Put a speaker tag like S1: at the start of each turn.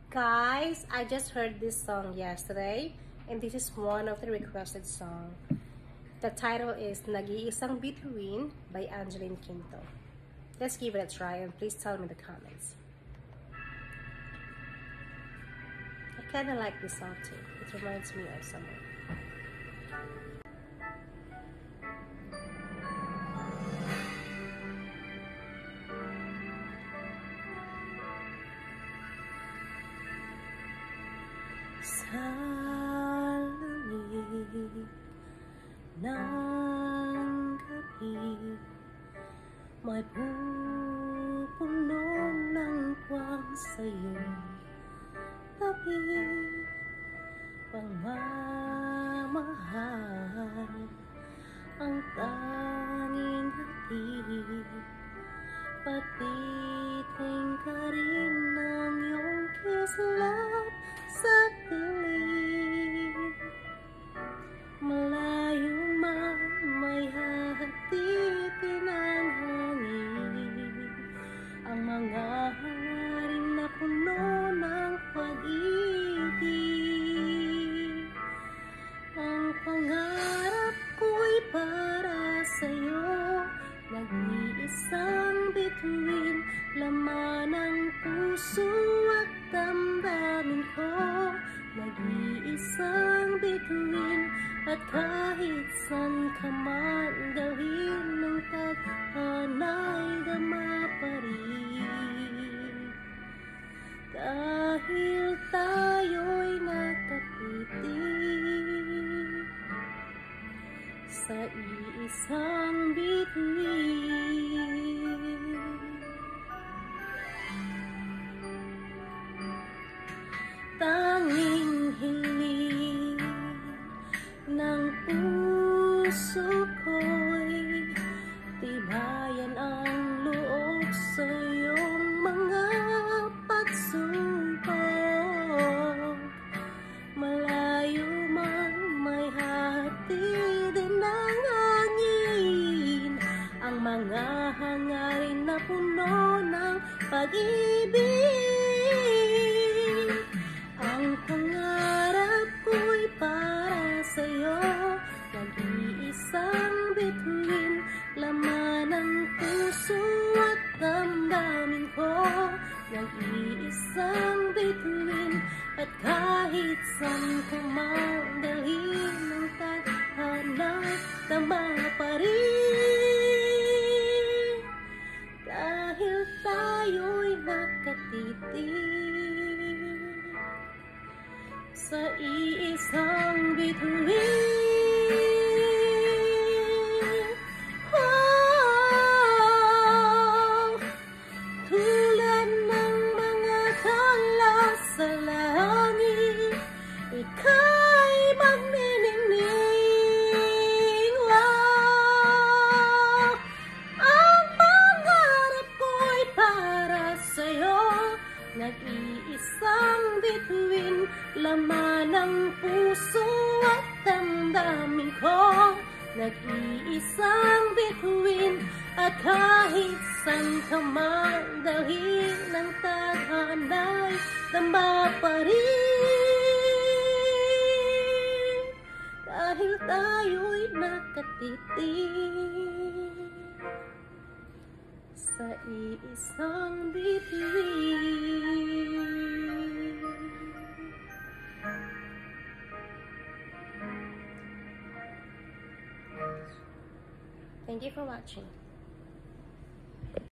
S1: Guys, I just heard this song yesterday and this is one of the requested song. The title is Nag-iisang Bituin by Angeline Quinto. Let's give it a try and please tell me in the comments. I kinda like this song too. It reminds me of someone. Sa langit ng gabi, may pupuno ng buwan sa'yo tabi, pagmamahal ang tanging hatid, patiting ka rin ng iyong kislap sa dilim. Malayo man may hahatitin ang hangin, ang mga hangarin na puno ng pag-ibig. Ang pangarap ko'y para sa'yo, nag-iisang bituin, laman ng puso at damdamin ko. Nag-iisang bituin, at kahit san ka man dalhin ng tadhana'y dama pa rin. Dahil tayo'y nakatitig sa iisang bituin. Tanging hiling ng puso ko'y tibayan ang loob sa iyong mga pagsubok. Malayo man may hatidin ng hangin, ang mga hangarin na puno ng pag-ibig. Ang pangarap ko'y para sa'yo, nag-iisang bituin, laman ng puso at damdamin ko. Nag-iisang bituin, at kahit saan ka man dalhin ng tadhana'y dama pa rin. Dahil tayo'y nakatitig sa iisang bituin. Oh, tulad ng mga tala sa langit, ika'y magniningning. Oh, ang pangarap ko'y para sa'yo, nag-iisang bituin, laman ng puso at damdamin ko. Nag-iisang bituin, at kahit san ka man dalhin ng tadhana'y dama pa rin. Dahil tayo'y nakatitig sa iisang bituin. Thank you for watching.